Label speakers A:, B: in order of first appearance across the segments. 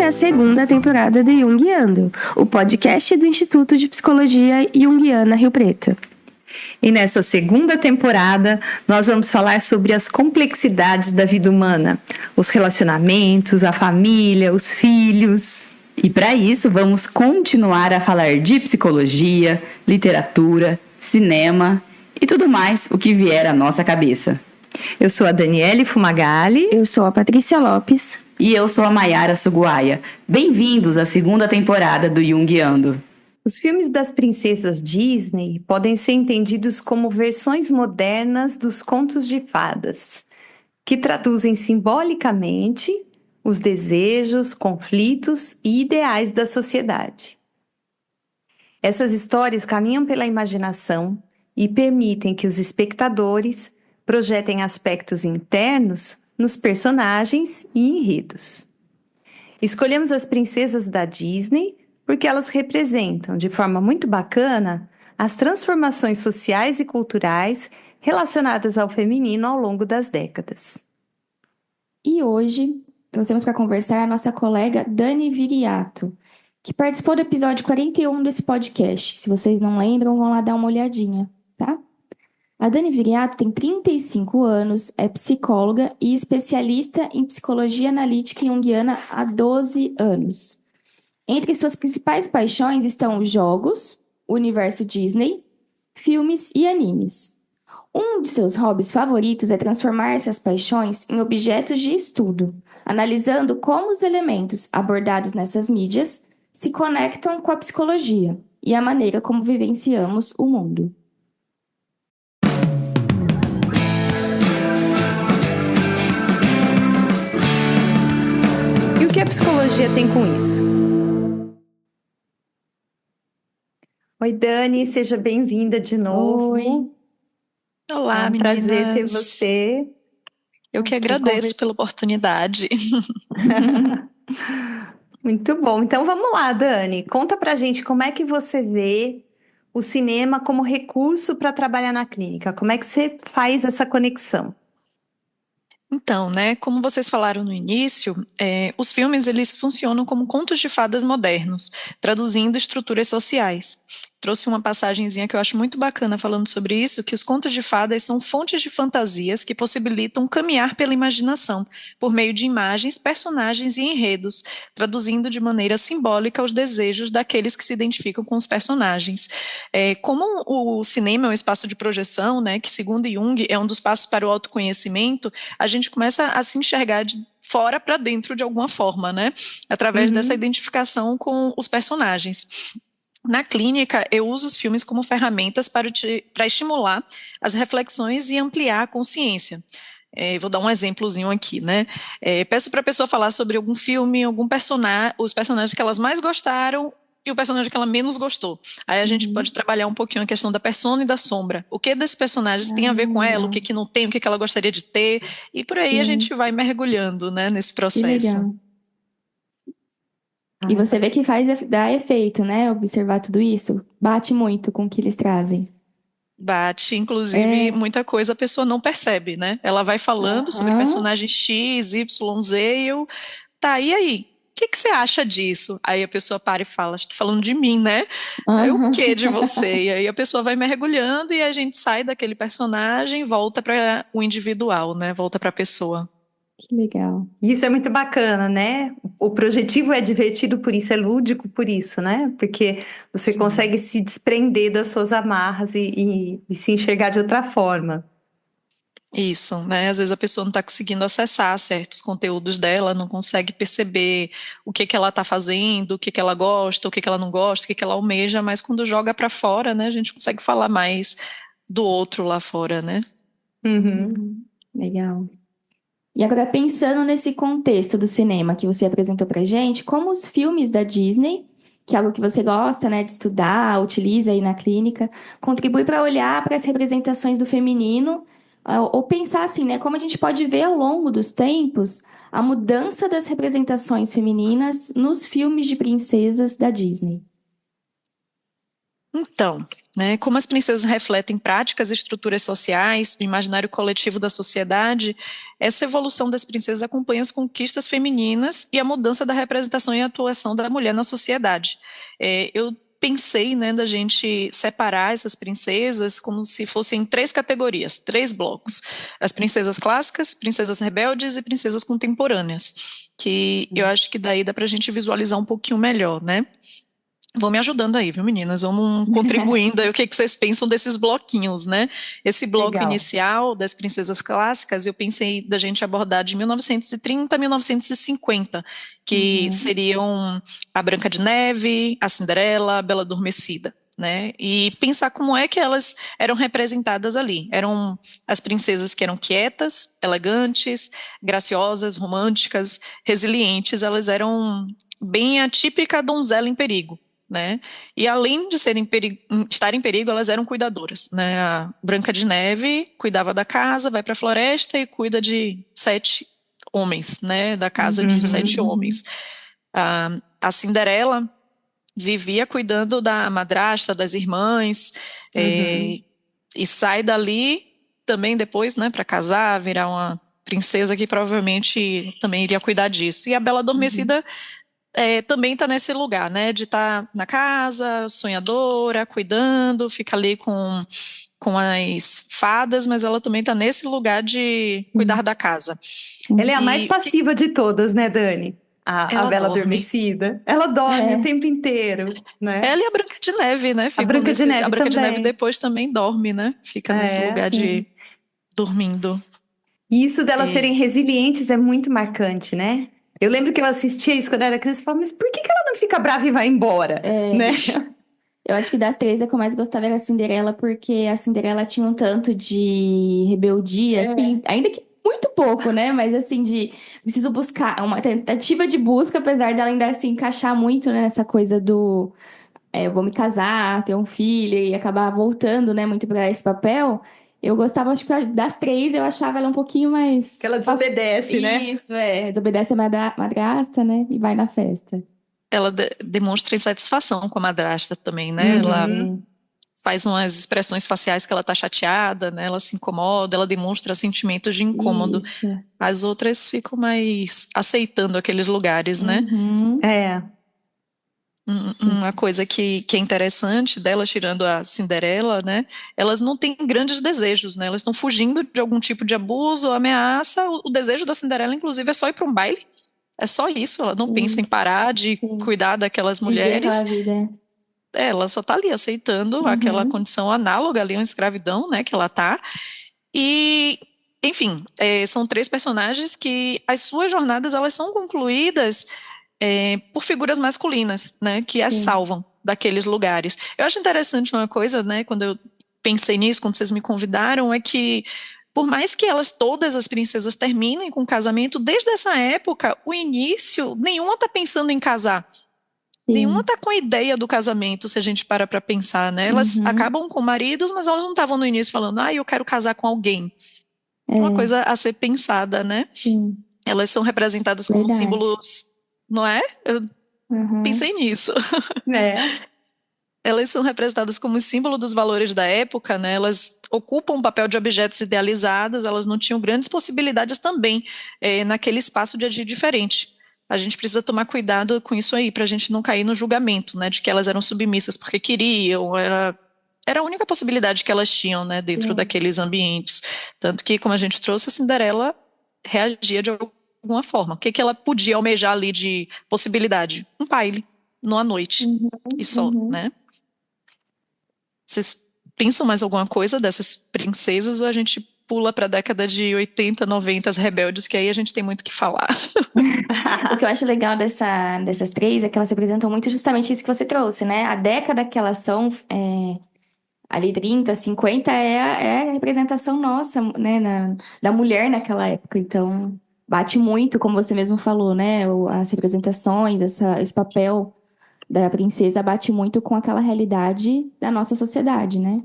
A: a segunda temporada do Jungiando, o podcast do Instituto de Psicologia Jungiana Rio Preto.
B: E nessa segunda temporada, nós vamos falar sobre as complexidades da vida humana, os relacionamentos, a família, os filhos.
C: E para isso, vamos continuar a falar de psicologia, literatura, cinema e tudo mais o que vier à nossa cabeça.
B: Eu sou a Daniele Fumagalli.
A: Eu sou a Patrícia Lopes.
C: E eu sou a Maiara Suguaia. Bem-vindos à segunda temporada do Jungiando.
B: Os filmes das princesas Disney podem ser entendidos como versões modernas dos contos de fadas, que traduzem simbolicamente os desejos, conflitos e ideais da sociedade. Essas histórias caminham pela imaginação e permitem que os espectadores projetem aspectos internos nos personagens e enredos. Escolhemos as princesas da Disney porque elas representam, de forma muito bacana, as transformações sociais e culturais relacionadas ao feminino ao longo das décadas.
A: E hoje, trouxemos para conversar a nossa colega Dani Viriato, que participou do episódio 41 desse podcast. Se vocês não lembram, vão lá dar uma olhadinha, tá? A Dani Viriato tem 35 anos, é psicóloga e especialista em psicologia analítica junguiana há 12 anos. Entre suas principais paixões estão os jogos, o universo Disney, filmes e animes. Um de seus hobbies favoritos é transformar essas paixões em objetos de estudo, analisando como os elementos abordados nessas mídias se conectam com a psicologia e a maneira como vivenciamos o mundo.
B: E o que a psicologia tem com isso? Oi, Dani, seja bem-vinda de novo.
A: Oi.
D: Olá,
B: é um
D: meninas.
B: prazer ter você.
D: Eu que agradeço pela oportunidade.
B: Muito bom. Então vamos lá, Dani. Conta pra gente como é que você vê o cinema como recurso para trabalhar na clínica. Como é que você faz essa conexão?
D: Então, né, como vocês falaram no início, os filmes eles funcionam como contos de fadas modernos, traduzindo estruturas sociais. Trouxe uma passagenzinha que eu acho muito bacana falando sobre isso, que os contos de fadas são fontes de fantasias que possibilitam caminhar pela imaginação, por meio de imagens, personagens e enredos, traduzindo de maneira simbólica os desejos daqueles que se identificam com os personagens. Como o cinema é um espaço de projeção, né, que segundo Jung é um dos passos para o autoconhecimento, a gente começa a se enxergar de fora para dentro de alguma forma, né, através dessa identificação com os personagens. Na clínica, eu uso os filmes como ferramentas para estimular as reflexões e ampliar a consciência. Vou dar um exemplozinho aqui, né? Peço para a pessoa falar sobre algum filme, algum personagem, os personagens que elas mais gostaram e o personagem que ela menos gostou. Aí a gente pode trabalhar um pouquinho a questão da persona e da sombra. O que desses personagens tem a ver com ela, o que não tem, o que ela gostaria de ter, e por aí a gente vai mergulhando, né, nesse processo.
A: Que legal. E você vê que dá efeito, né? Observar tudo isso. Bate muito com o que eles trazem.
D: Bate, inclusive, muita coisa a pessoa não percebe, né? Ela vai falando sobre personagem X, Y, Z, e eu... Tá, e aí? O que você acha disso? Aí a pessoa para e fala, estou falando de mim, né? Aí o que de você? E aí a pessoa vai mergulhando e a gente sai daquele personagem e volta para o individual, né? Volta para a pessoa.
A: Que legal.
B: Isso é muito bacana, né? O projetivo é divertido por isso, é lúdico por isso, né? Porque você consegue se desprender das suas amarras e se enxergar de outra forma.
D: Isso, né? Às vezes a pessoa não está conseguindo acessar certos conteúdos dela, não consegue perceber o que ela está fazendo, o que ela gosta, o que ela não gosta, o que ela almeja, mas quando joga para fora, né, a gente consegue falar mais do outro lá fora, né?
A: Legal. E agora, pensando nesse contexto do cinema que você apresentou pra gente, como os filmes da Disney, que é algo que você gosta, né, de estudar, utiliza aí na clínica, contribui para olhar para as representações do feminino, ou pensar assim, né, como a gente pode ver ao longo dos tempos a mudança das representações femininas nos filmes de princesas da Disney.
D: Então, né, como as princesas refletem práticas e estruturas sociais, o imaginário coletivo da sociedade, essa evolução das princesas acompanha as conquistas femininas e a mudança da representação e atuação da mulher na sociedade. Eu pensei, né, da gente separar essas princesas como se fossem 3 categorias, 3 blocos. As princesas clássicas, princesas rebeldes e princesas contemporâneas, que eu acho que daí dá para a gente visualizar um pouquinho melhor, né? Vão me ajudando aí, viu, meninas? Vamos contribuindo aí o que vocês pensam desses bloquinhos, né? Esse bloco
B: Legal.
D: inicial das princesas clássicas, eu pensei da gente abordar de 1930 a 1950, que seriam a Branca de Neve, a Cinderela, a Bela Adormecida, né? E pensar como é que elas eram representadas ali. Eram as princesas que eram quietas, elegantes, graciosas, românticas, resilientes, elas eram bem a típica donzela em perigo, né? E além de estar em perigo, elas eram cuidadoras, né? A Branca de Neve cuidava da casa, vai para a floresta e cuida de 7 homens, né? Da casa de 7 homens. A Cinderela vivia cuidando da madrasta, das irmãs, e sai dali também depois, né? Para casar, virar uma princesa que provavelmente também iria cuidar disso. E a Bela Adormecida também está nesse lugar, né, de estar na casa, sonhadora, cuidando, fica ali com as fadas, mas ela também está nesse lugar de cuidar da casa.
B: Ela é a mais passiva de todas, né, Dani? A
D: Ela
B: Bela
D: dorme.
B: Adormecida. Ela dorme o tempo inteiro, né?
D: Ela e a Branca de Neve, né, ficam
B: Branca de Neve
D: a Branca de Neve
B: também.
D: depois também dorme, né, fica nesse lugar de dormindo.
B: E isso delas serem resilientes é muito marcante, né? Eu lembro que eu assistia isso quando eu era criança e falava, mas por que ela não fica brava e vai embora? Né?
A: Eu acho que das 3 a que eu mais gostava era a Cinderela, porque a Cinderela tinha um tanto de rebeldia, ainda que muito pouco, né? Mas assim, de preciso buscar, uma tentativa de busca, apesar dela ainda se encaixar muito, né, nessa coisa do eu vou me casar, ter um filho e acabar voltando, né, muito pra esse papel. Eu gostava, acho que das 3, eu achava ela um pouquinho mais.
B: Que ela desobedece, né?
A: Isso, desobedece a madrasta, né? E vai na festa.
D: Ela demonstra insatisfação com a madrasta também, né? Ela faz umas expressões faciais que ela tá chateada, né? Ela se incomoda, ela demonstra sentimentos de incômodo.
A: Isso.
D: As outras ficam mais aceitando aqueles lugares, né?
B: É.
D: Uma coisa que é interessante delas, tirando a Cinderela, né? Elas não têm grandes desejos, né? Elas estão fugindo de algum tipo de abuso ou ameaça. O desejo da Cinderela, inclusive, é só ir para um baile. É só isso. Ela não pensa em parar de cuidar daquelas
A: Viver
D: mulheres.
A: aquela vida.
D: Ela só tá ali aceitando aquela condição análoga ali a uma escravidão, né? Que ela tá. E, enfim, são 3 personagens que as suas jornadas elas são concluídas por figuras masculinas, né, que as salvam daqueles lugares. Eu acho interessante uma coisa, né, quando eu pensei nisso, quando vocês me convidaram, é que por mais que todas as princesas terminem com casamento, desde essa época, o início, nenhuma está pensando em casar. Nenhuma está com a ideia do casamento, se a gente para pensar, né? Elas acabam com maridos, mas elas não estavam no início falando, eu quero casar com alguém. Uma coisa a ser pensada, né?
A: Sim.
D: Elas são representadas como símbolos, não é? Eu pensei nisso. Elas são representadas como símbolo dos valores da época, né? Elas ocupam um papel de objetos idealizados, elas não tinham grandes possibilidades também naquele espaço de agir diferente. A gente precisa tomar cuidado com isso aí, para a gente não cair no julgamento, né? De que elas eram submissas porque queriam, era a única possibilidade que elas tinham, né? Dentro daqueles ambientes. Tanto que, como a gente trouxe, a Cinderela reagia de alguma forma. O que ela podia almejar ali de possibilidade? Um baile, numa noite, e só, né? Vocês pensam mais alguma coisa dessas princesas ou a gente pula para a década de 80, 90, as rebeldes, que aí a gente tem muito o que falar?
A: O que eu acho legal dessas 3 é que elas representam muito justamente isso que você trouxe, né? A década que elas são, ali 30, 50, é a representação nossa, né? Da mulher naquela época. Então, bate muito, como você mesmo falou, né? As representações, esse papel da princesa bate muito com aquela realidade da nossa sociedade, né?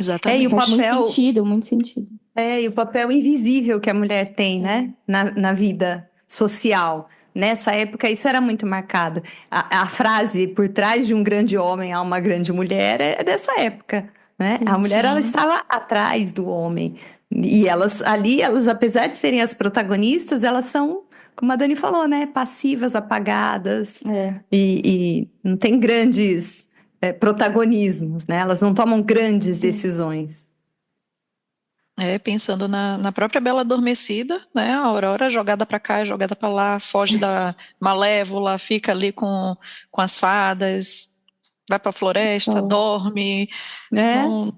D: Exatamente.
B: E o
A: Faz
B: papel,
A: muito sentido, muito sentido.
B: e o papel invisível que a mulher tem, né? Na vida social. nessa época isso era muito marcado. A frase por trás de um grande homem há uma grande mulher é dessa época, né? A mulher ela
D: Sim.
B: estava atrás do homem. E elas ali, elas apesar de serem as protagonistas, elas são, como a Dani falou, né? Passivas, apagadas
A: É,
B: e não tem grandes protagonismos, né? Elas não tomam grandes
A: sim.
B: decisões.
D: Pensando na própria Bela Adormecida, né? A Aurora jogada para cá, jogada para lá, foge da Malévola, fica ali com as fadas, vai para a floresta,
A: Só.
D: dorme,
B: Né?
D: não,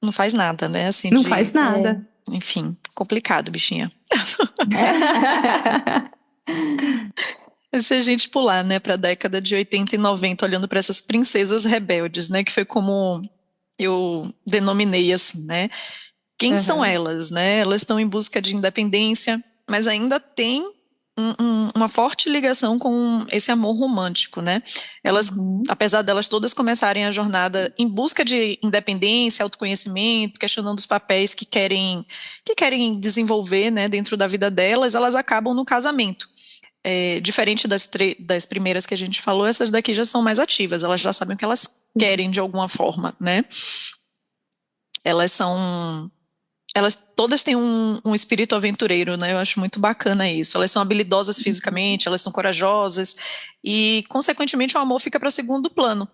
D: não faz nada, né? Assim,
B: Não faz
A: É.
B: nada.
D: enfim, complicado, bichinha. E se a gente pular, né, para a década de 80 e 90, olhando para essas princesas rebeldes, né, que foi como eu denominei assim, né? Quem são
B: Aham.
D: elas, né? Elas estão em busca de independência, mas ainda tem uma forte ligação com esse amor romântico, né? Elas,
A: Uhum.
D: apesar delas todas começarem a jornada em busca de independência, autoconhecimento, questionando os papéis que querem desenvolver, né, dentro da vida delas, elas acabam no casamento. Diferente das primeiras que a gente falou, essas daqui já são mais ativas, elas já sabem o que elas querem de alguma forma, né? Elas são Elas todas têm um espírito aventureiro, né? Eu acho muito bacana isso. Elas são habilidosas fisicamente, elas são corajosas e, consequentemente, o amor fica para segundo plano,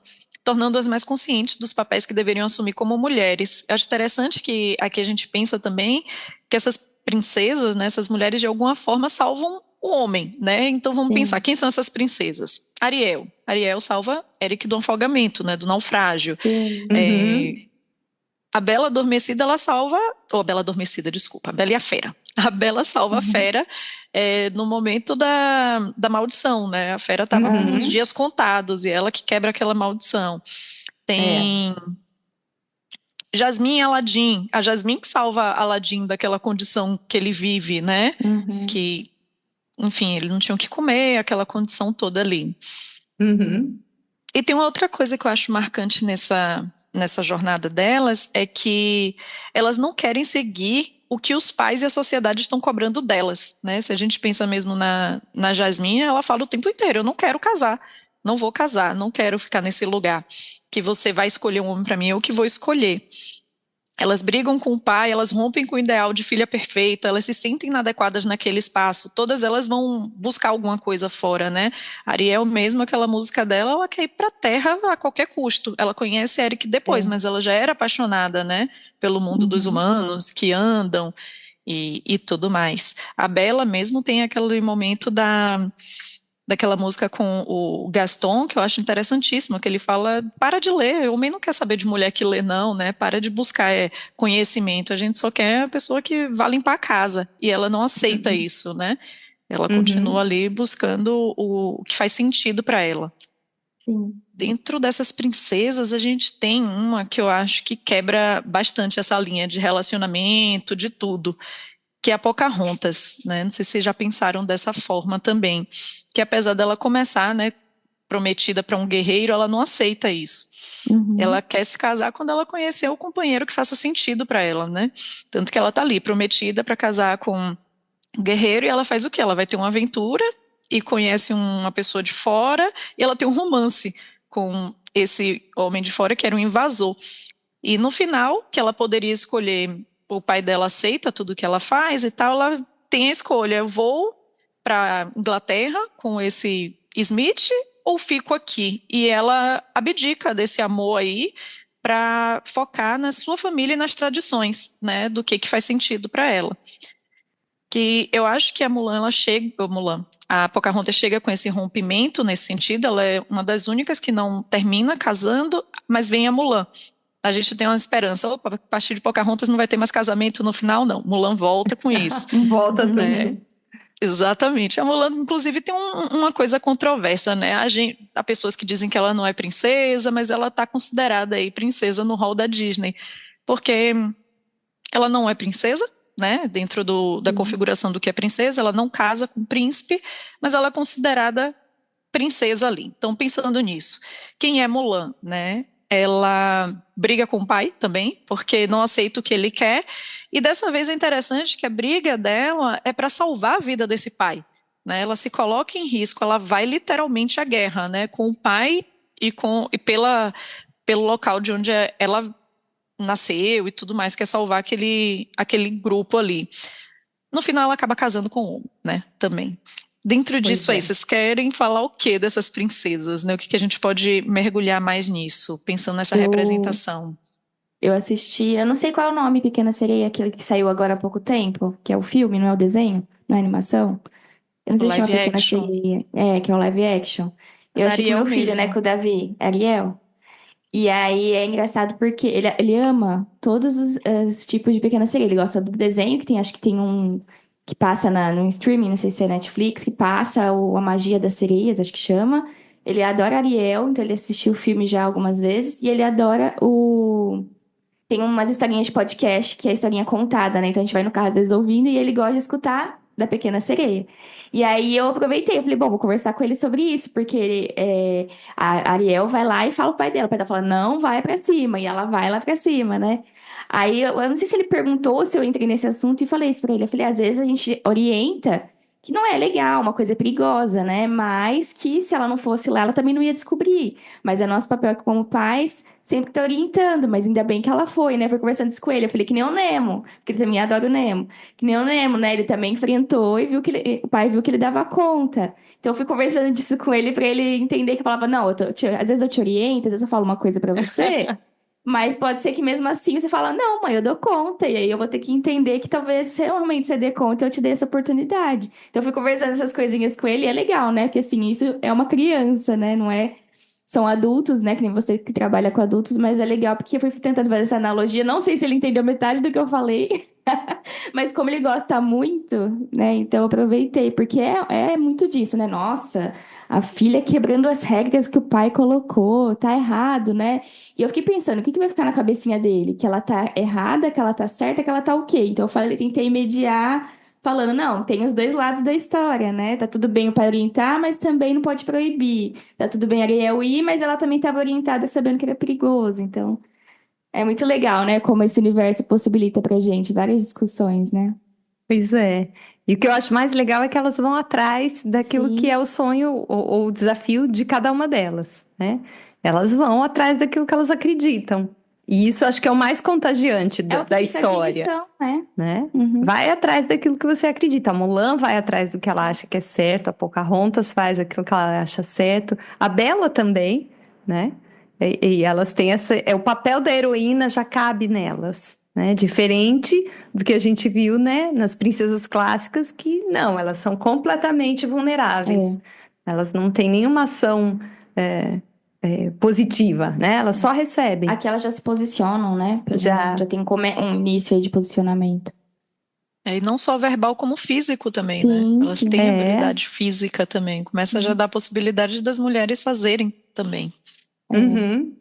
D: tornando-as mais conscientes dos papéis que deveriam assumir como mulheres. Eu acho interessante que aqui a gente pensa também que essas princesas, né, essas mulheres, de alguma forma salvam o homem, né? Então vamos pensar,
A: Sim,
D: quem são essas princesas? Ariel. Ariel salva Eric do afogamento, né, do naufrágio.
A: sim.
D: É,
B: Uhum.
D: a Bela Adormecida, ela salva, ou a Bela Adormecida, desculpa, a Bela e a Fera. A Bela salva a
A: Uhum.
D: Fera no momento da maldição, né? A Fera estava com os
B: Uhum.
D: dias contados e ela que quebra aquela maldição.
A: É.
D: Tem Jasmine e Aladdin. A Jasmine que salva Aladdin daquela condição que ele vive, né?
A: Uhum.
D: Que, enfim, ele não tinha o que comer, aquela condição toda ali.
B: Uhum.
D: E tem uma outra coisa que eu acho marcante nessa jornada delas, é que elas não querem seguir o que os pais e a sociedade estão cobrando delas, né? Se a gente pensa mesmo na Jasmine, ela fala o tempo inteiro, eu não quero casar, não vou casar, não quero ficar nesse lugar que você vai escolher um homem para mim, eu que vou escolher. Elas brigam com o pai, elas rompem com o ideal de filha perfeita, elas se sentem inadequadas naquele espaço, todas elas vão buscar alguma coisa fora, né? Ariel mesmo, aquela música dela, ela quer ir pra terra a qualquer custo. Ela conhece Eric depois,
A: É.
D: mas ela já era apaixonada, né? Pelo mundo dos
A: Uhum.
D: humanos que andam e tudo mais. A Bella mesmo tem aquele momento daquela música com o Gaston, que eu acho interessantíssimo, que ele fala, para de ler, o homem não quer saber de mulher que lê não, né, para de buscar conhecimento, a gente só quer a pessoa que vá limpar a casa, e ela não aceita isso, né, ela continua
B: Uhum.
D: ali buscando o que faz sentido para ela.
A: Sim.
D: Dentro dessas princesas, a gente tem uma que eu acho que quebra bastante essa linha de relacionamento, de tudo, que é a Pocahontas, né? Não sei se vocês já pensaram dessa forma também, que apesar dela começar, né, prometida para um guerreiro, ela não aceita isso. Ela
A: Uhum.
D: quer se casar quando ela conhecer o companheiro que faça sentido para ela, né? Tanto que ela tá ali prometida para casar com um guerreiro e ela faz o quê? Ela vai ter uma aventura e conhece uma pessoa de fora e ela tem um romance com esse homem de fora que era um invasor. E no final, que ela poderia escolher, o pai dela aceita tudo que ela faz e tal, ela tem a escolha: eu vou para Inglaterra com esse Smith ou fico aqui? E ela abdica desse amor aí para focar na sua família e nas tradições, né, do que faz sentido para ela. Que eu acho que a Mulan, ela chega, a Pocahontas chega com esse rompimento nesse sentido, ela é uma das únicas que não termina casando, mas vem a Mulan. A gente tem uma esperança, opa, a partir de Pocahontas não vai ter mais casamento no final, não. Mulan volta com isso,
B: Volta
D: né?
B: tudo.
D: Exatamente. A Mulan, inclusive, tem uma coisa controversa, né? Há pessoas que dizem que ela não é princesa, mas ela está considerada aí princesa no hall da Disney, porque ela não é princesa, né? Dentro da
A: Sim.
D: configuração do que é princesa, ela não casa com o príncipe, mas ela é considerada princesa ali. Então, pensando nisso, quem é Mulan, né? Ela briga com o pai também, porque não aceita o que ele quer, e dessa vez é interessante que a briga dela é para salvar a vida desse pai, né? Ela se coloca em risco, ela vai literalmente à guerra, né? Com o pai pelo local de onde ela nasceu e tudo mais, quer salvar aquele grupo ali. No final, ela acaba casando com o homem, né? Também. Dentro
B: Pois
D: disso aí,
B: é.
D: vocês querem falar o que dessas princesas, né? O que a gente pode mergulhar mais nisso, pensando nessa
A: Eu,
D: representação?
A: eu assisti, eu não sei qual é o nome, Pequena Sereia, aquele que saiu agora há pouco tempo, que é o filme, não é o desenho, não é a animação. Eu não sei se chama
D: Live
A: Pequena
D: action,
A: Sereia, que é o live action. Eu
D: da
A: assisti com
D: Ariel
A: meu filho, né,
D: mesmo.
A: com o Davi, Ariel. E aí é engraçado porque ele ama todos os tipos de Pequena Sereia. Ele gosta do desenho, que tem, acho que tem um que passa no streaming, não sei se é Netflix, que passa a magia das sereias, acho que chama. Ele adora Ariel, então ele assistiu o filme já algumas vezes. E ele adora o. Tem umas historinhas de podcast que é a historinha contada, né? Então a gente vai no carro às vezes ouvindo e ele gosta de escutar da Pequena Sereia. E aí eu aproveitei, eu falei, bom, vou conversar com ele sobre isso, porque a Ariel vai lá e fala o pai dela. O pai dela fala, não, vai pra cima. E ela vai lá pra cima, né? Aí eu não sei se ele perguntou se eu entrei nesse assunto e falei isso pra ele. Eu falei, às vezes a gente orienta que não é legal, uma coisa perigosa, né? Mas que se ela não fosse lá, ela também não ia descobrir. Mas é nosso papel aqui como pais sempre tá orientando, mas ainda bem que ela foi, né? Foi conversando isso com ele. Eu falei que nem o Nemo, porque ele também adora o Nemo. Que nem o Nemo, né? Ele também enfrentou e viu que o pai viu que ele dava conta. Então eu fui conversando disso com ele pra ele entender que eu falava, não, às vezes eu te oriento, às vezes eu falo uma coisa pra você. Mas pode ser que mesmo assim você fala, não, mãe, eu dou conta. E aí eu vou ter que entender que talvez se realmente você dê conta, eu te dê essa oportunidade. Então eu fui conversando essas coisinhas com ele e é legal, né? Porque assim, isso é uma criança, né? Não é. São adultos, né? Que nem você que trabalha com adultos, mas é legal porque eu fui tentando fazer essa analogia. Não sei se ele entendeu metade do que eu falei, mas como ele gosta muito, né? Então eu aproveitei, porque é muito disso, né? Nossa, a filha quebrando as regras que o pai colocou, tá errado, né? E eu fiquei pensando, o que que vai ficar na cabecinha dele? Que ela tá errada, que ela tá certa, que ela tá ok. Então eu falei, tentei mediar, falando, não, tem os dois lados da história, né? Tá tudo bem o pai orientar, mas também não pode proibir. Tá tudo bem a Ariel ir, mas ela também estava orientada sabendo que era perigoso. Então, é muito legal, né? Como esse universo possibilita pra gente várias discussões, né?
B: Pois é. E o que eu acho mais legal é que elas vão atrás daquilo que é
A: Sim,
B: o sonho ou o desafio de cada uma delas, né? Elas vão atrás daquilo que elas acreditam. E isso acho que é o mais contagiante
A: é
B: da,
A: o que
B: da
A: fica de
B: história,
A: lição, né?
B: né?
A: Uhum.
B: Vai atrás daquilo que você acredita. A Mulan vai atrás do que ela acha que é certo, a Pocahontas faz aquilo que ela acha certo, a Bella também, né? E elas têm o papel da heroína já cabe nelas, né? Diferente do que a gente viu, né, nas princesas clássicas, que não, elas são completamente vulneráveis.
A: É.
B: Elas não têm nenhuma ação positiva, né? Elas só recebem.
A: Aqui elas já se posicionam, né? Já
B: Já.
A: tem um início aí de posicionamento.
D: E não só verbal, como físico também, né?
A: Sim,
D: Elas
A: sim,
D: têm
B: É.
D: habilidade física também. Começa a já
A: sim.
D: dar a possibilidade das mulheres fazerem também.
A: É.
B: Uhum.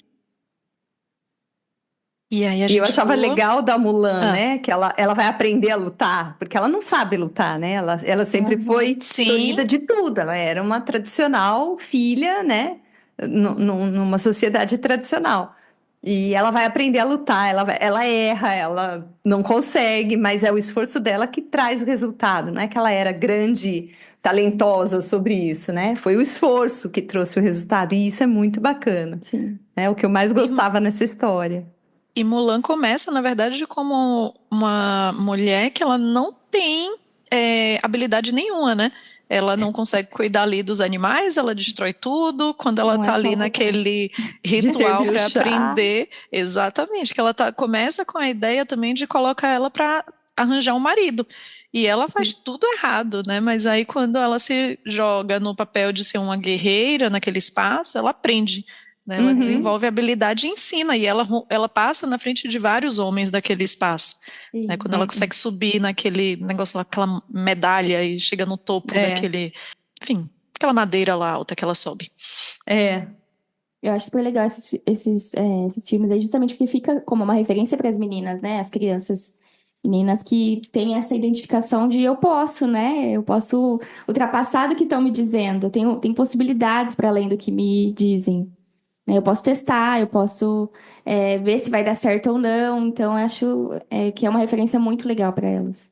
D: E aí a
B: E eu
D: gente
B: achava
D: pula.
B: legal da Mulan,
D: Ah,
B: né? Que ela vai aprender a lutar, porque ela não sabe lutar, né? Ela sempre
A: Uhum.
B: foi
D: sim,
B: tolhida de tudo. Ela era uma tradicional filha, né? Numa sociedade tradicional. E ela vai aprender a lutar, ela erra, ela não consegue, mas é o esforço dela que traz o resultado. Não é que ela era grande, talentosa sobre isso, né? Foi o esforço que trouxe o resultado, e isso é muito bacana.
A: Sim.
B: É o que eu mais
D: e,
B: gostava nessa história.
D: e Mulan começa, na verdade, como uma mulher que ela não tem habilidade nenhuma, né? Ela não consegue cuidar ali dos animais, ela destrói tudo. Quando ela
A: Não é
D: tá
A: só
D: ali
A: lutar.
D: naquele
B: De
D: ritual
B: servir o
D: para
B: chá.
D: aprender, exatamente, que ela começa com a ideia também de colocar ela para arranjar um marido. E ela faz tudo errado, né? Mas aí quando ela se joga no papel de ser uma guerreira naquele espaço, ela aprende, né? Ela
B: Uhum,
D: desenvolve habilidade e ensina, e ela passa na frente de vários homens daquele espaço, né?
A: Sim.
D: Quando ela consegue
B: uhum.
D: subir naquele negócio, aquela medalha e chega no topo
B: É,
D: daquele, enfim, aquela madeira lá alta que ela sobe.
B: é.
A: Eu acho super legal esses filmes aí, justamente porque fica como uma referência para as meninas, né? As crianças, meninas que têm essa identificação de eu posso, né? Eu posso ultrapassar do que estão me dizendo. Tem possibilidades para além do que me dizem, né? Eu posso testar, eu posso ver se vai dar certo ou não. Então, eu acho que é uma referência muito legal para elas.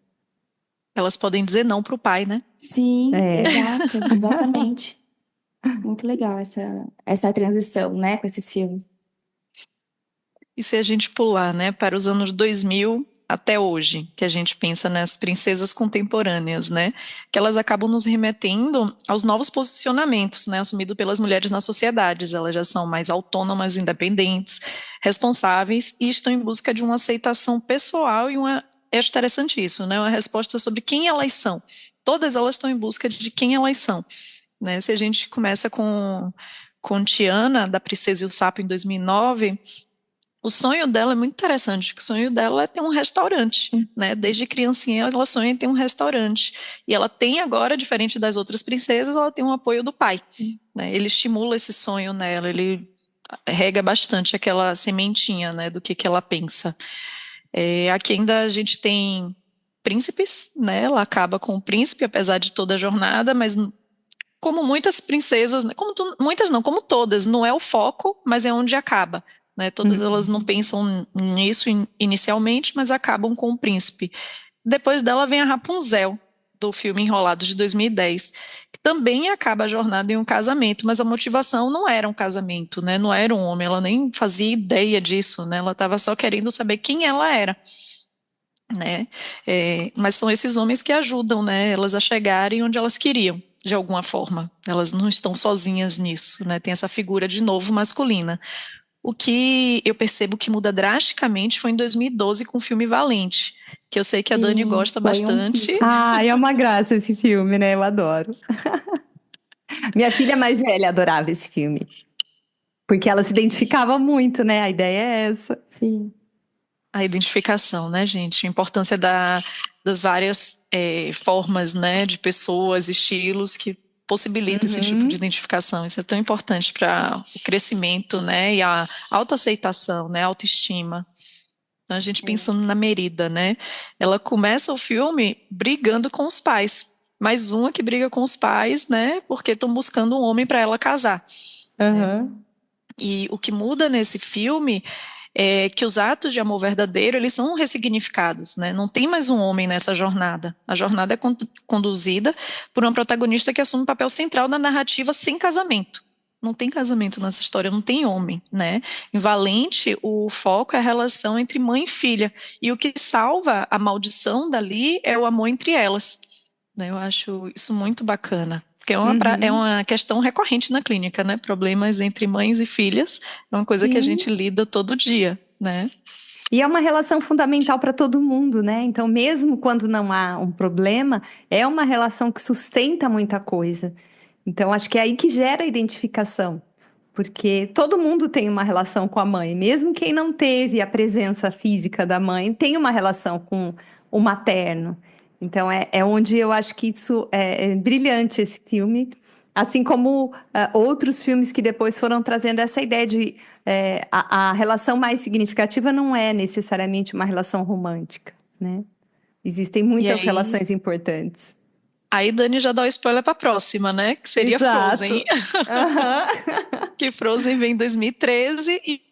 D: Elas podem dizer não para o pai, né?
A: Sim,
B: É.
A: exato, exatamente. Muito legal essa transição, né, com esses filmes.
D: E se a gente pular, né, para os anos 2000 até hoje, que a gente pensa nas princesas contemporâneas, né, que elas acabam nos remetendo aos novos posicionamentos, né, assumidos pelas mulheres na sociedade. Elas já são mais autônomas, independentes, responsáveis e estão em busca de uma aceitação pessoal e uma, é interessante isso, né, uma resposta sobre quem elas são. Todas elas estão em busca de quem elas são, né. Se a gente começa com Tiana, da Princesa e o Sapo, em 2009, o sonho dela é muito interessante, porque o sonho dela é ter um restaurante, né? Desde criancinha ela sonha em ter um restaurante. E ela tem agora, diferente das outras princesas, ela tem um apoio do pai, né? Ele estimula esse sonho nela, ele rega bastante aquela sementinha, né, do que ela pensa. Aqui ainda a gente tem príncipes, né? Ela acaba com o príncipe, apesar de toda a jornada, mas como muitas princesas, né, muitas não, como todas, não é o foco, mas é onde acaba, né? Todas elas não pensam nisso inicialmente, mas acabam com o príncipe. Depois dela vem a Rapunzel, do filme Enrolados de 2010, que também acaba a jornada em um casamento, mas a motivação não era um casamento, né? Não era um homem, ela nem fazia ideia disso, né? Ela estava só querendo saber quem ela era, né? Mas são esses homens que ajudam, né, elas a chegarem onde elas queriam, de alguma forma. Elas não estão sozinhas nisso, né? Tem essa figura de novo masculina. O que eu percebo que muda drasticamente foi em 2012 com o filme Valente, que eu sei que a Dani
A: Sim,
D: gosta
A: foi um
D: bastante.
A: pico.
B: Ah, é uma graça esse filme, né? Eu adoro. Minha filha mais velha adorava esse filme. Porque ela se identificava muito, né? A ideia é essa.
A: Sim.
D: A identificação, né, gente? A importância das várias formas, né, de pessoas, estilos que possibilita esse tipo de identificação. Isso é tão importante para o crescimento, né, e a autoaceitação, né, a autoestima. Então, a gente pensando na Merida, né, ela começa o filme brigando com os pais. Mais uma que briga com os pais, né, porque estão buscando um homem para ela casar.
B: Aham.
D: E o que muda nesse filme é que os atos de amor verdadeiro, eles são ressignificados, né? Não tem mais um homem nessa jornada. A jornada é conduzida por uma protagonista que assume um papel central na narrativa sem casamento. Não tem casamento nessa história, não tem homem, né? Em Valente, o foco é a relação entre mãe e filha. E o que salva a maldição dali é o amor entre elas, né? Eu acho isso muito bacana. Porque é uma questão recorrente na clínica, né? Problemas entre mães e filhas é uma coisa que a
B: Sim.
D: gente lida todo dia, né?
B: E é uma relação fundamental para todo mundo, né? Então, mesmo quando não há um problema, é uma relação que sustenta muita coisa. Então, acho que é aí que gera a identificação. Porque todo mundo tem uma relação com a mãe, mesmo quem não teve a presença física da mãe, tem uma relação com o materno. Então, é onde eu acho que isso é brilhante, esse filme. Assim como outros filmes que depois foram trazendo essa ideia de a relação mais significativa não é necessariamente uma relação romântica, né? Existem
D: E
B: muitas
D: aí,
B: relações importantes.
D: aí Dani já dá o spoiler para a próxima, né? Que seria Frozen.
B: Exato. Aham.
D: Que Frozen vem em 2013 e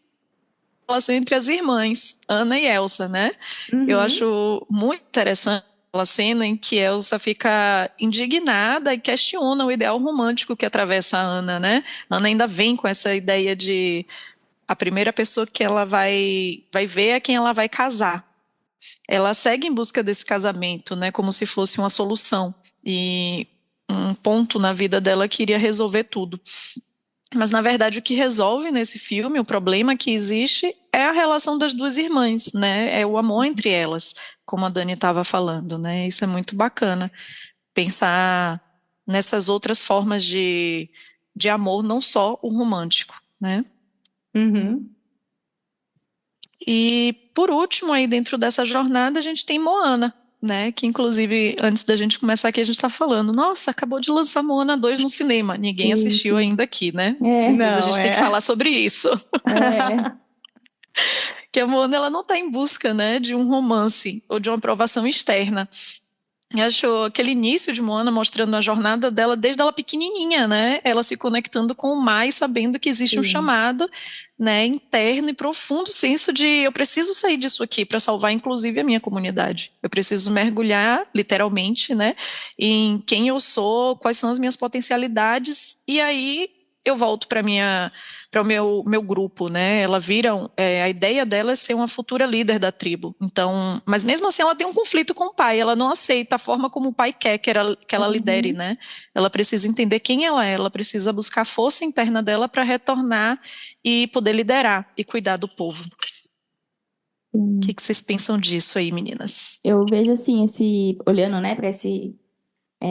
D: a relação entre as irmãs, Anna e Elsa, né? Eu
B: Uhum.
D: acho muito interessante aquela cena em que Elsa fica indignada e questiona o ideal romântico que atravessa a Anna, né? A Anna ainda vem com essa ideia de a primeira pessoa que ela vai ver é quem ela vai casar. Ela segue em busca desse casamento, né, como se fosse uma solução e um ponto na vida dela que iria resolver tudo. Mas, na verdade, o que resolve nesse filme, o problema que existe, é a relação das duas irmãs, né? É o amor entre elas, como a Dani estava falando, né? Isso é muito bacana. Pensar nessas outras formas de amor, não só o romântico, né?
B: Uhum.
D: E, por último, aí dentro dessa jornada, a gente tem Moana, né? Que, inclusive, antes da gente começar aqui, a gente está falando, nossa, acabou de lançar Moana 2 no cinema. Ninguém
A: Sim,
D: assistiu
A: sim.
D: ainda aqui, né?
A: É,
D: Depois a
B: Não,
D: gente tem que
B: é.
D: falar sobre isso.
A: é.
D: Que a Moana, ela não está em busca, né, de um romance ou de uma aprovação externa. Eu acho aquele início de Moana mostrando a jornada dela desde ela pequenininha, né? Ela se conectando com o mar e sabendo que existe um
A: Sim.
D: chamado, né, interno e profundo senso de eu preciso sair disso aqui para salvar inclusive a minha comunidade. Eu preciso mergulhar, literalmente, né, em quem eu sou, quais são as minhas potencialidades e aí eu volto para o meu grupo, né? Ela vira a ideia dela é ser uma futura líder da tribo. Então, mas mesmo assim ela tem um conflito com o pai. Ela não aceita a forma como o pai quer que ela lidere,
A: Uhum.
D: né? Ela precisa entender quem ela é. Ela precisa buscar a força interna dela para retornar e poder liderar e cuidar do povo. O
A: Sim.
D: que vocês pensam disso aí, meninas?
A: Eu vejo assim, olhando, né, para esse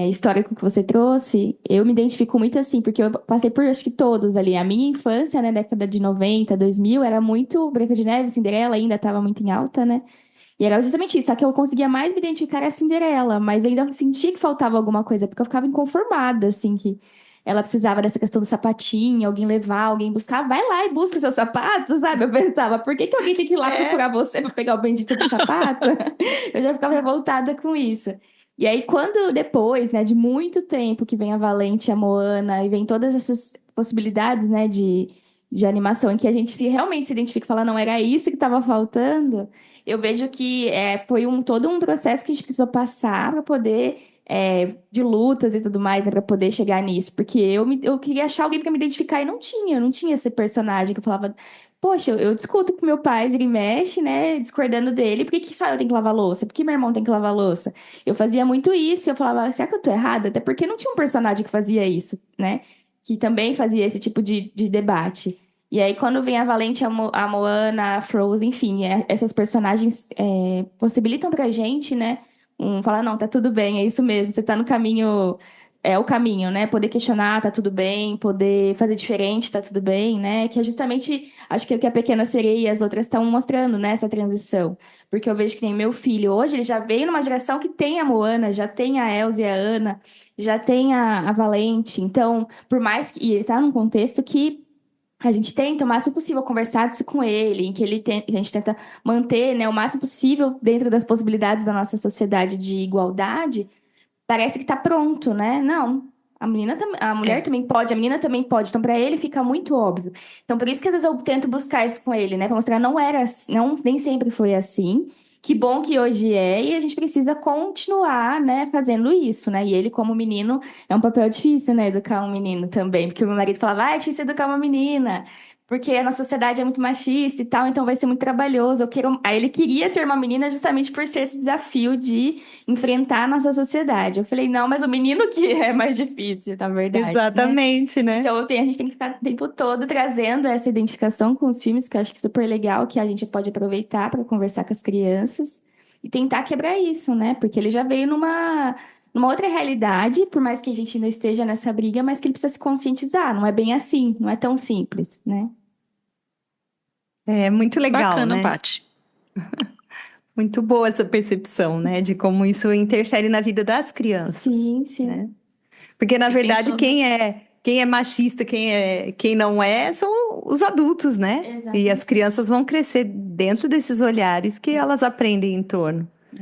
A: histórico que você trouxe, eu me identifico muito assim, porque eu passei por acho que todos ali. A minha infância, né, década de 90, 2000, era muito Branca de Neve, Cinderela ainda estava muito em alta, né? E era justamente isso, só que eu conseguia mais me identificar a Cinderela, mas ainda sentia que faltava alguma coisa, porque eu ficava inconformada, assim, que ela precisava dessa questão do sapatinho, alguém levar, alguém buscar, vai lá e busca seu sapato, sabe? Eu pensava, por que que alguém tem que ir lá
D: É.
A: procurar você para pegar o bendito do sapato? Eu já ficava revoltada com isso. E aí, quando depois, né, de muito tempo que vem a Valente, a Moana, e vem todas essas possibilidades, né, de animação, em que a gente realmente se identifica e fala, não, era isso que estava faltando, eu vejo que foi todo um processo que a gente precisou passar para poder, de lutas e tudo mais, né, para poder chegar nisso. Porque eu queria achar alguém para me identificar e eu não tinha esse personagem que eu falava, poxa, eu discuto com meu pai, vira e mexe, né, discordando dele, por que que só eu tenho que lavar louça? Por que meu irmão tem que lavar louça? Eu fazia muito isso, e eu falava, será que eu tô errada? Até porque não tinha um personagem que fazia isso, né? Que também fazia esse tipo de debate. E aí, quando vem a Valente, a Moana, a Frozen, enfim, essas personagens possibilitam pra gente, né? Falar, não, tá tudo bem, é isso mesmo, você tá no caminho, é o caminho, né? Poder questionar, tá tudo bem, poder fazer diferente, tá tudo bem, né? Que é justamente, acho que o que a Pequena Sereia e as outras estão mostrando, né? Essa transição. Porque eu vejo que nem meu filho, hoje ele já veio numa geração que tem a Moana, já tem a Elsa e a Anna, já tem a Valente. Então, por mais que. E ele tá num contexto que a gente tenta o máximo possível conversar disso com ele, em que a gente tenta manter, né, o máximo possível dentro das possibilidades da nossa sociedade de igualdade. Parece que tá pronto, né? Não. A mulher
D: É.
A: também pode, a menina também pode. Então, para ele fica muito óbvio. Então, por isso que às vezes eu tento buscar isso com ele, né? Pra mostrar não era, não, nem sempre foi assim. Que bom que hoje é, e a gente precisa continuar, né, fazendo isso, né? E ele, como menino, é um papel difícil, né, educar um menino também. Porque o meu marido falava, ah, é difícil educar uma menina. Porque a nossa sociedade é muito machista e tal, então vai ser muito trabalhoso. Aí ele queria ter uma menina justamente por ser esse desafio de enfrentar a nossa sociedade. Eu falei, não, mas o menino que é mais difícil, na verdade, né?
B: Exatamente, né?
A: Então a gente tem que ficar o tempo todo trazendo essa identificação com os filmes, que eu acho que é super legal, que a gente pode aproveitar para conversar com as crianças e tentar quebrar isso, né? Porque ele já veio numa outra realidade, por mais que a gente não esteja nessa briga, mas que ele precisa se conscientizar. Não é bem assim, não é tão simples, né?
B: É muito legal,
D: Bacana,
B: né?
D: Paty.
B: Muito boa essa percepção, né? De como isso interfere na vida das crianças,
A: Sim, sim.
B: né? Porque, na
D: E
B: verdade,
D: pensando.
B: quem é machista, quem não é, são os adultos, né? E as
A: Exatamente.
B: crianças vão crescer dentro desses olhares que elas aprendem em torno.
D: E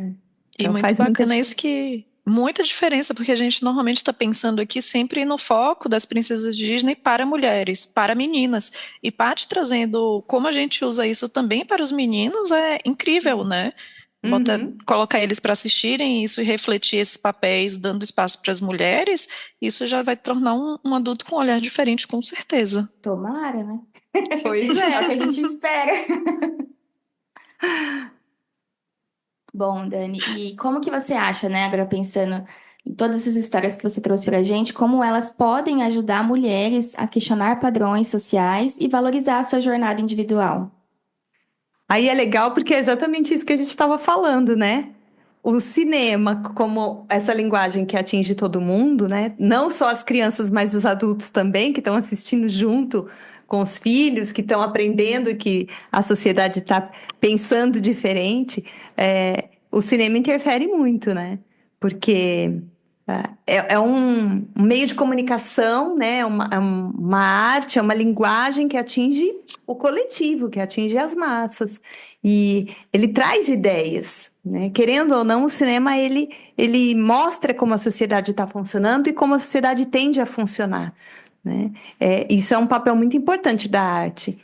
B: Então
D: muito
B: faz muita
D: bacana isso
B: diferença.
D: que. Muita diferença, porque a gente normalmente está pensando aqui sempre no foco das princesas Disney para mulheres, para meninas. E Paty trazendo como a gente usa isso também para os meninos é incrível, né?
B: Uhum.
D: Colocar eles para assistirem isso e refletir esses papéis, dando espaço para as mulheres, isso já vai tornar um adulto com um olhar diferente, com certeza.
A: Tomara, né?
B: Pois
A: É o que a
B: é.
A: gente espera. Bom, Dani, e como que você acha, né, agora pensando em todas essas histórias que você trouxe pra gente, como elas podem ajudar mulheres a questionar padrões sociais e valorizar a sua jornada individual?
B: Aí é legal porque é exatamente isso que a gente estava falando, né? O cinema, como essa linguagem que atinge todo mundo, né? Não só as crianças, mas os adultos também, que estão assistindo junto com os filhos, que estão aprendendo que a sociedade está pensando diferente. O cinema interfere muito, né? Porque é um meio de comunicação, né? Uma arte, é uma linguagem que atinge o coletivo, que atinge as massas. E ele traz ideias, né? Querendo ou não, o cinema ele mostra como a sociedade está funcionando e como a sociedade tende a funcionar, né? Isso é um papel muito importante da arte.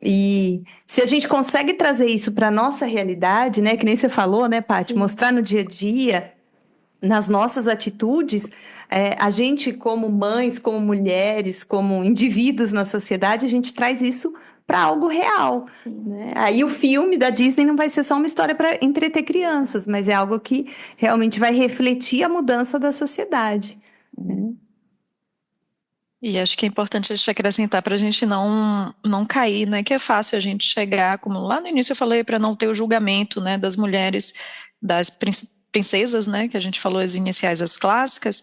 B: E se a gente consegue trazer isso para a nossa realidade, né? Que nem você falou, né, Paty?
A: Sim.
B: Mostrar no dia a dia, nas nossas atitudes, a gente, como mães, como mulheres, como indivíduos na sociedade, a gente traz isso para algo real, né? Aí o filme da Disney não vai ser só uma história para entreter crianças, mas é algo que realmente vai refletir a mudança da sociedade, né?
D: E acho que é importante a gente acrescentar para a gente não cair, né? Que é fácil a gente chegar, como lá no início eu falei, para não ter o julgamento, né, das mulheres, das princesas, né, que a gente falou as iniciais, as clássicas,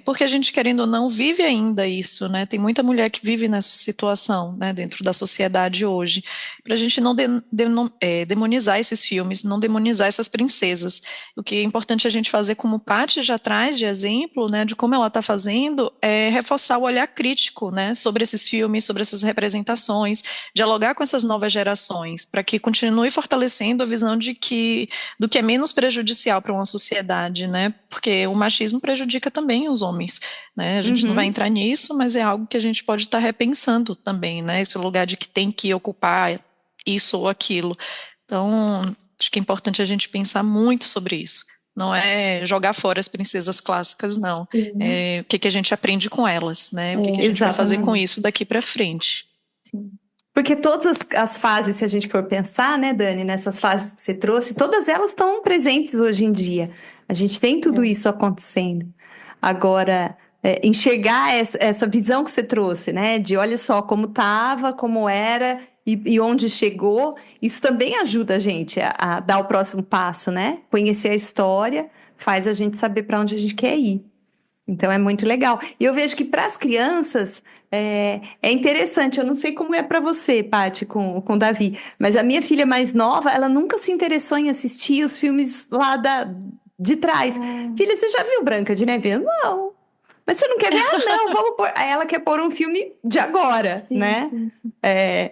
D: porque a gente, querendo ou não, vive ainda isso, né? Tem muita mulher que vive nessa situação, né, dentro da sociedade hoje, para a gente não demonizar esses filmes, não demonizar essas princesas. O que é importante a gente fazer, como Paty já traz de exemplo, né, de como ela está fazendo, é reforçar o olhar crítico, né, sobre esses filmes, sobre essas representações, dialogar com essas novas gerações, para que continue fortalecendo a visão do que é menos prejudicial para uma sociedade, né, porque o machismo prejudica também os homens, né? A gente não vai entrar nisso, mas é algo que a gente pode estar repensando também, né? Esse lugar de que tem que ocupar isso ou aquilo. Então, acho que é importante a gente pensar muito sobre isso. Não é jogar fora as princesas clássicas, não. O que a gente aprende com elas, né? O que a gente vai fazer com isso daqui para frente.
B: Porque todas as fases, se a gente for pensar, né, Dani, nessas fases que você trouxe, todas elas estão presentes hoje em dia. A gente tem tudo isso acontecendo. Agora, enxergar essa visão que você trouxe, né, de olha só como estava, como era e onde chegou, isso também ajuda a gente a dar o próximo passo, né? Conhecer a história faz a gente saber para onde a gente quer ir. Então, é muito legal. E eu vejo que para as crianças é interessante. Eu não sei como é para você, Paty, com o Davi, mas a minha filha mais nova, ela nunca se interessou em assistir os filmes lá de trás. Filha, você já viu Branca de Neve? Não. Mas você não quer ver? Ah, não, vamos pôr. Aí ela quer pôr um filme de agora, né?
A: Sim.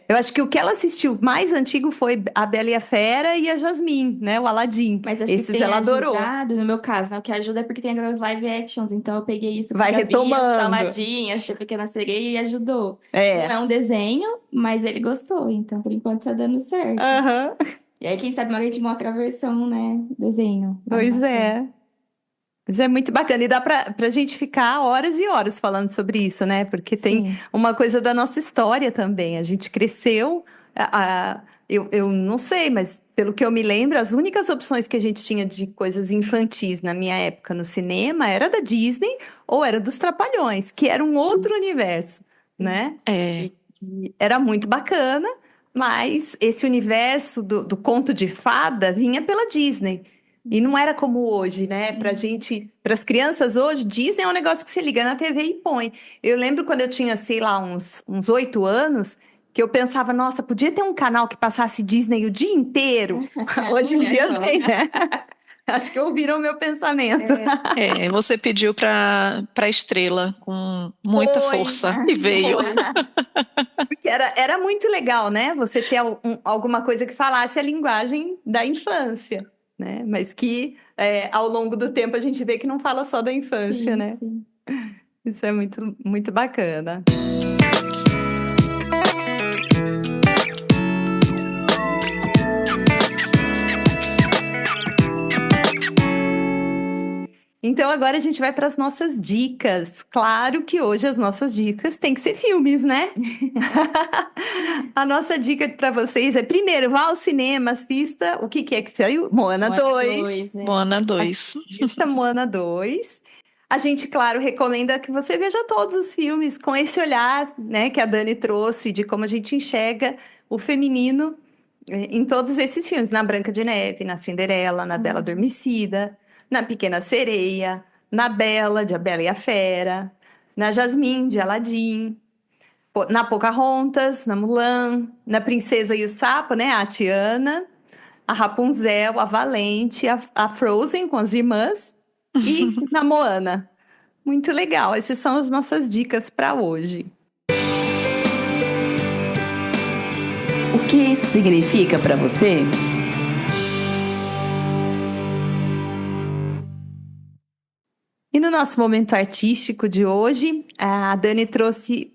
B: Eu acho que o que ela assistiu mais antigo foi A Bela e a Fera e a Jasmine, né? O Aladdin.
A: Mas acho
B: Esses
A: que tem
B: ela adorou.
A: ajudado, no meu caso, né? O que ajuda é porque tem agora os live actions, então eu peguei isso
B: Vai
A: com a Gabi,
B: retomando.
A: da Aladdin, achei Pequena Sereia e ajudou.
B: É.
A: Não é um desenho, mas ele gostou, então por enquanto tá dando certo.
B: Aham.
A: E aí, quem sabe, uma hora a gente mostra a versão, né? Desenho.
B: Pois
A: animação.
B: é. Mas é muito bacana. E dá pra gente ficar horas e horas falando sobre isso, né? Porque tem
A: Sim.
B: uma coisa da nossa história também. A gente cresceu. Eu não sei, mas pelo que eu me lembro, as únicas opções que a gente tinha de coisas infantis na minha época no cinema era da Disney ou era dos Trapalhões, que era um outro universo, né? E era muito bacana, mas esse universo do conto de fada vinha pela Disney. E não era como hoje, né? Pra gente, para as crianças hoje, Disney é um negócio que você liga na TV e põe. Eu lembro quando eu tinha, sei lá, uns 8 anos, que eu pensava, nossa, podia ter um canal que passasse Disney o dia inteiro. Hoje em dia tem, né? Acho que ouviram o meu pensamento.
D: Você pediu para Estrela com muita
B: Foi.
D: força e veio.
B: Porque era muito legal, né? Você ter alguma coisa que falasse a linguagem da infância, né? Mas que ao longo do tempo a gente vê que não fala só da infância,
A: Sim,
B: né?
A: sim.
B: Isso é muito, muito bacana. Então agora a gente vai para as nossas dicas. Claro que hoje as nossas dicas têm que ser filmes, né? A nossa dica para vocês é, primeiro, vá ao cinema, assista o que é que saiu? Moana 2.
A: né?
D: Moana 2.
B: Assista Moana 2. A gente, claro, recomenda que você veja todos os filmes com esse olhar, né, que a Dani trouxe, de como a gente enxerga o feminino em todos esses filmes. Na Branca de Neve, na Cinderela, na Bela Adormecida, na Pequena Sereia, na Bela, de A Bela e a Fera, na Jasmine, de Aladdin, na Pocahontas, na Mulan, na Princesa e o Sapo, né, a Tiana, a Rapunzel, a Valente, a Frozen com as irmãs e na Moana. Muito legal. Essas são as nossas dicas para hoje.
C: O que isso significa para você?
B: nosso momento artístico de hoje, a Dani trouxe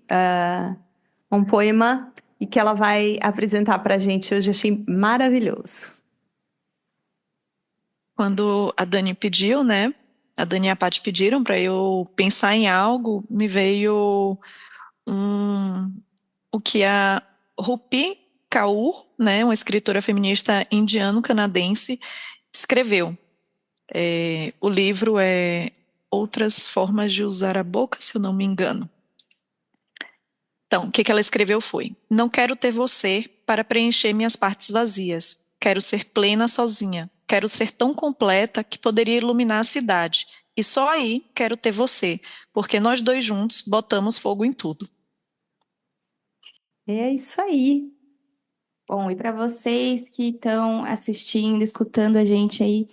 B: um poema e que ela vai apresentar para a gente hoje. Achei maravilhoso.
D: Quando a Dani pediu, né? A Dani e a Paty pediram para eu pensar em algo, me veio o que a Rupi Kaur, né, uma escritora feminista indiano-canadense, escreveu. O livro é Outras Formas de Usar a Boca, se eu não me engano. Então, o que ela escreveu foi: não quero ter você para preencher minhas partes vazias. Quero ser plena sozinha. Quero ser tão completa que poderia iluminar a cidade. E só aí quero ter você, porque nós dois juntos botamos fogo em tudo.
B: É isso aí.
A: Bom, e para vocês que estão assistindo, escutando a gente aí,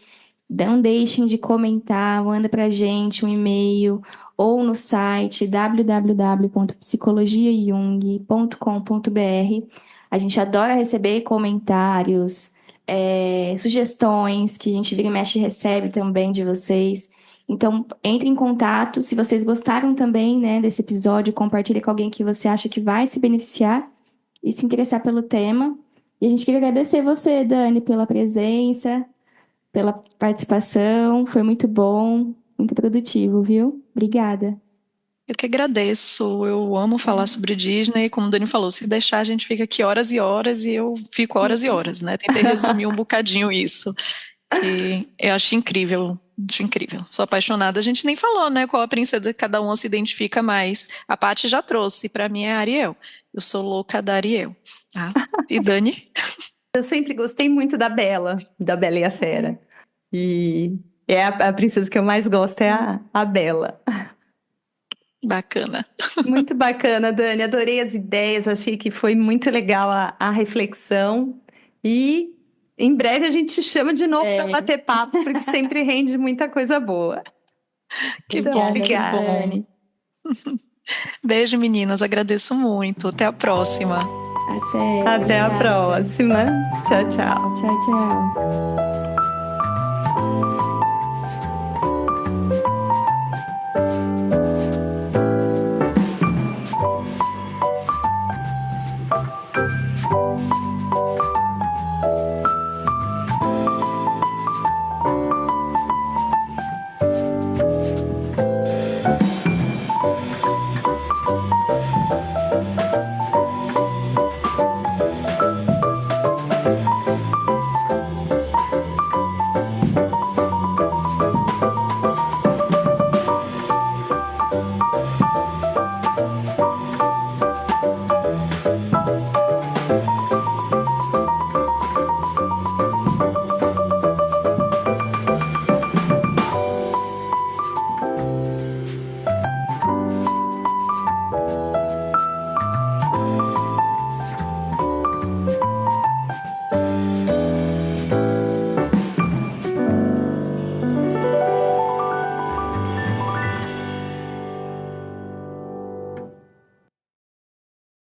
A: não deixem de comentar, manda pra gente um e-mail ou no site www.psicologiajung.com.br. A gente adora receber comentários, sugestões que a gente vira e mexe e recebe também de vocês. Então, entre em contato. Se vocês gostaram também, né, desse episódio, compartilhe com alguém que você acha que vai se beneficiar e se interessar pelo tema. E a gente queria agradecer você, Dani, pela presença, pela participação. Foi muito bom, muito produtivo, viu? Obrigada.
D: Eu que agradeço, eu amo falar sobre Disney, como o Dani falou, se deixar a gente fica aqui horas e horas e eu fico horas e horas, né? Tentei resumir um bocadinho isso. E eu acho incrível, acho incrível. Sou apaixonada. A gente nem falou, né, qual a princesa que cada uma se identifica mais. A Paty já trouxe, pra mim é a Ariel. Eu sou louca da Ariel. Tá? E Dani?
B: Eu sempre gostei muito da Bela e a Fera. E a princesa que eu mais gosto é a Bela.
D: Bacana.
B: Muito bacana, Dani. Adorei as ideias, achei que foi muito legal a reflexão. E em breve a gente te chama de novo para bater papo, porque sempre rende muita coisa boa.
D: Que
B: Então,
D: bom, que
B: obrigada.
D: bom. Beijo, meninas. Agradeço muito. Até a próxima.
B: Até a próxima. Tchau, tchau.
A: Tchau, tchau.